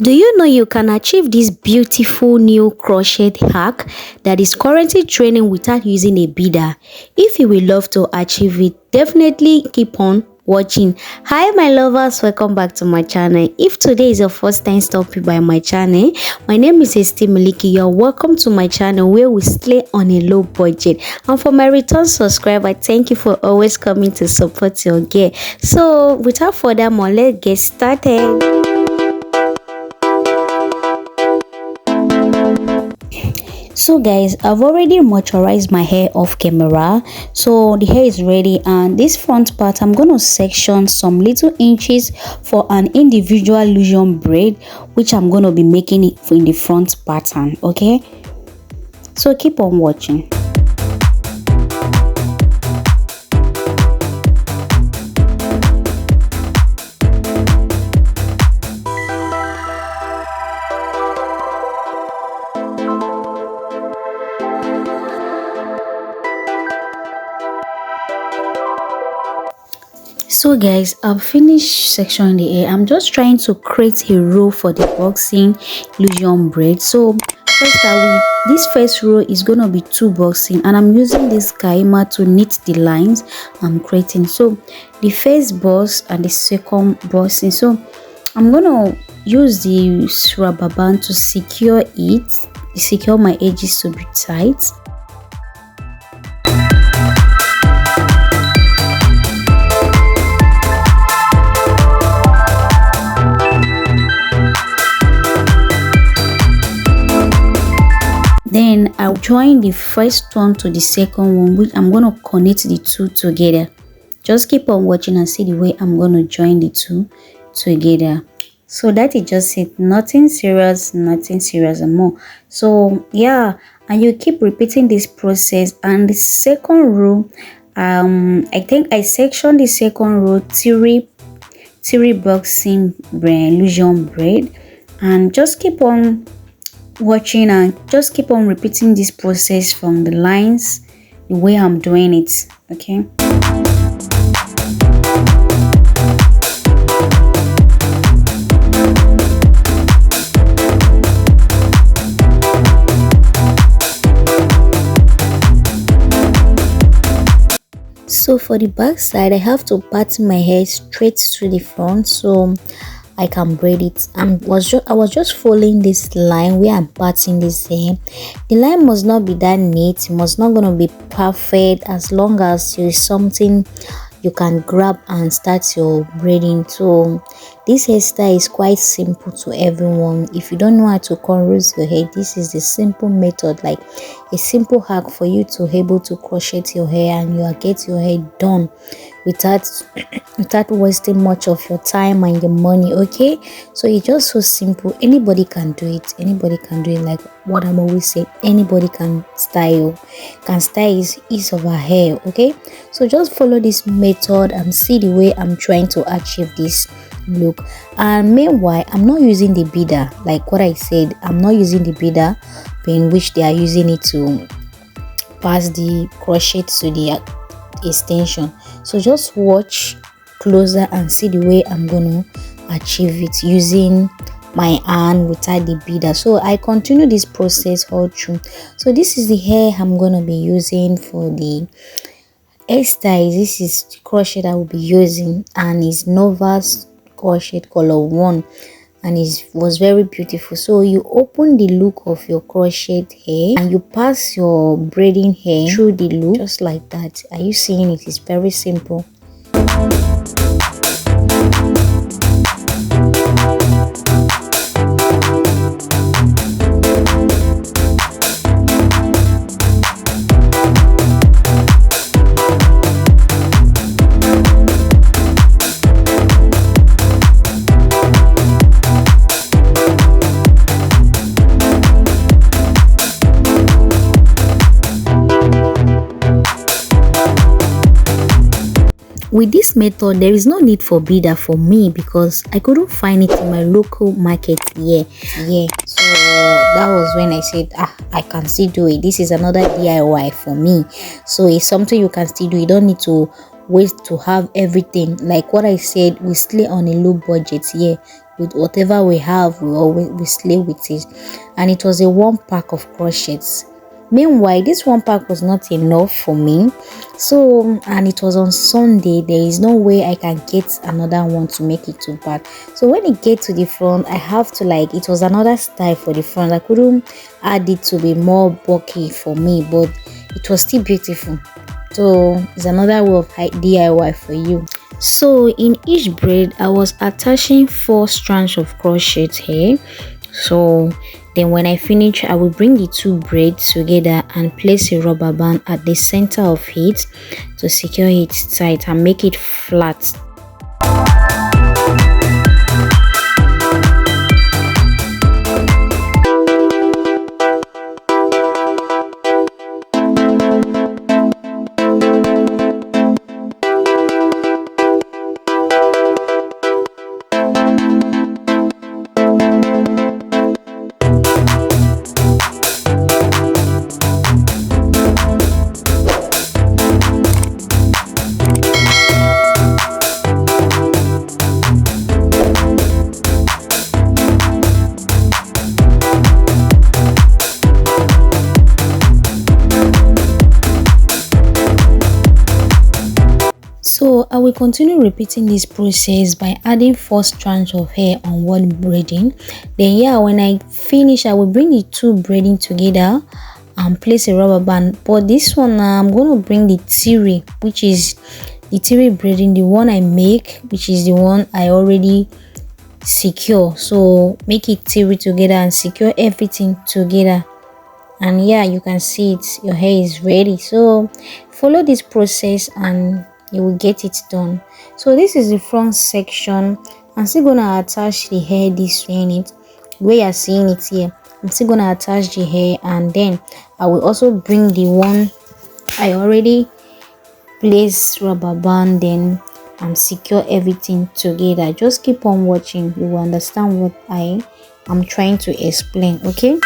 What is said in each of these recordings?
Do you know you can achieve this beautiful new crochet hack that is currently trending without using a beader? If you will love to achieve it, definitely keep on watching. Hi my lovers, welcome back to my channel. If today is your first time stopping by my channel, my name is Miliki. You're welcome to my channel where we slay on a low budget. And for my return subscriber, thank you for always coming to support your girl. So without further ado, let's get started. So guys, I've already moisturized my hair off camera, so the hair is ready. And this front part, I'm going to section some little inches for an individual illusion braid, which I'm going to be making it in the front pattern. Okay, so keep on watching. So guys, I've finished sectioning the hair. I'm just trying to create a row for the boxing illusion braid. So first, this first row is going to be 2 boxing, and I'm using this KAIMA to knit the lines I'm creating. So the first box and the second boxing. So I'm going to use the rubber band to secure my edges to be tight. Then I'll join the first one to the second one, which I'm going to connect the two together. Just keep on watching and see the way I'm going to join the two together. So that is just it. Nothing serious and more. So yeah, and you keep repeating this process. And the second row, I think I sectioned the second row 3 boxing illusion braid, and just keep on watching and just keep on repeating this process from the lines the way I'm doing it. Okay, so for the back side, I have to part my hair straight to the front so I can braid it. I was just following this line where I'm parting this hair. The line must not be that neat, it must not gonna be perfect, as long as there is something you can grab and start your braiding. So this hairstyle is quite simple to everyone. If you don't know how to cornrows your hair, this is the simple method, like a simple hack for you to able to crochet your hair and you get your hair done without wasting much of your time and your money. Okay, so it's just so simple. Anybody can do it. Like what I'm always saying, anybody can style is ease of our hair. Okay, so just follow this method and see the way I'm trying to achieve this look. And meanwhile, I'm not using the beader, like what I said. I'm not using the beader in which they are using it to pass the crochet to the extension. So just watch closer and see the way I'm gonna achieve it using my hand without the beader. So I continue this process all through. So this is the hair I'm gonna be using for the hairstyles. This is the crochet I will be using, and it's Nova's crochet color 1, and it was very beautiful. So you open the loop of your crochet hair and you pass your braiding hair through the loop just like that. Are you seeing it? It's very simple. With this method, there is no need for beader for me because I couldn't find it in my local market here. So that was when I said, I can still do it. This is another DIY for me. So it's something you can still do. You don't need to ways to have everything. Like what I said, we slay on a low budget here. With whatever we have, we slay with it. And it was a one pack of crochets. Meanwhile, this one pack was not enough for me, so, and it was on Sunday. There is no way I can get another one to make it too bad. So when it gets to the front, I have to, like, it was another style for the front. I couldn't add it to be more bulky for me, but it was still beautiful. So it's another way of DIY for you. So in each braid, I was attaching 4 strands of crochet here. So then when I finish, I will bring the 2 braids together and place a rubber band at the center of it to secure it tight and make it flat. So I will continue repeating this process by adding 4 strands of hair on one braiding. Then yeah, when I finish, I will bring the 2 braiding together and place a rubber band. But this one, I'm going to bring the tiri, which is the tiri braiding, the one I make, which is the one I already secure. So make it tiri together and secure everything together. And yeah, you can see it, your hair is ready. So follow this process and you will get it done. So this is the front section. I'm still gonna attach the hair this way in it, where you're seeing it here. I'm still gonna attach the hair, and then I will also bring the one I already placed rubber band, then secure everything together. Just keep on watching, you will understand what I am trying to explain. Okay.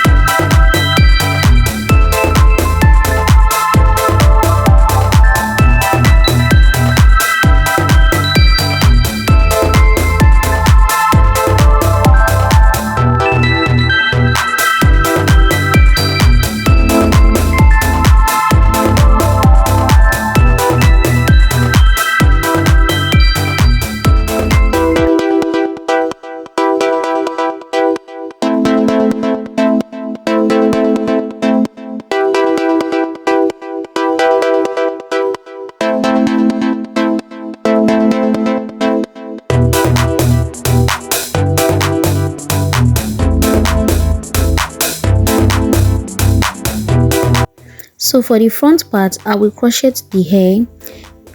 So for the front part, I will crochet the hair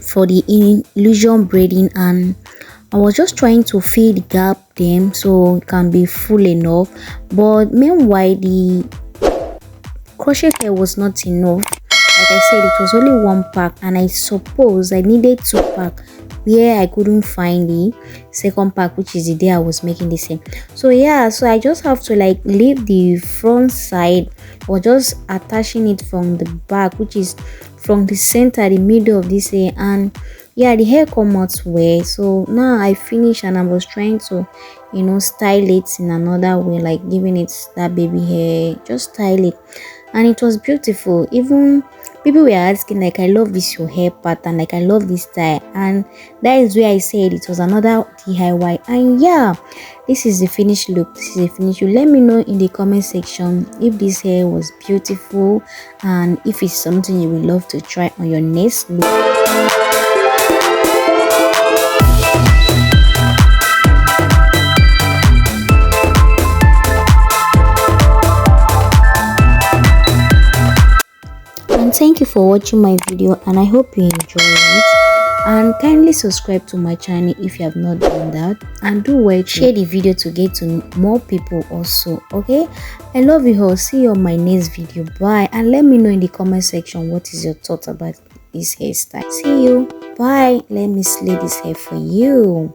for the illusion braiding, and I was just trying to fill the gap them so it can be full enough. But meanwhile, the crochet hair was not enough. Like I said, it was only 1 pack, and I suppose I needed 2 pack where I couldn't find the second pack, which is the day I was making this hair. So yeah, so I just have to like leave the front side or just attaching it from the back, which is from the center, the middle of this hair. And yeah, the hair come out well. So now I finished, and I was trying to, you know, style it in another way, like giving it that baby hair, just style it, and it was beautiful. Even people were asking, like, I love this your hair pattern, like I love this style, and that is where I said it was another DIY. And yeah, this is the finished look. This is the finished look. Let me know in the comment section if this hair was beautiful and if it's something you would love to try on your next look. And thank you for watching my video, and I hope you enjoyed it. And kindly subscribe to my channel if you have not done that, and do well share the video to get to more people also. Okay, I love you all. See you on my next video. Bye, and let me know in the comment section what is your thought about this hairstyle. See you. Bye. Let me slay this hair for you.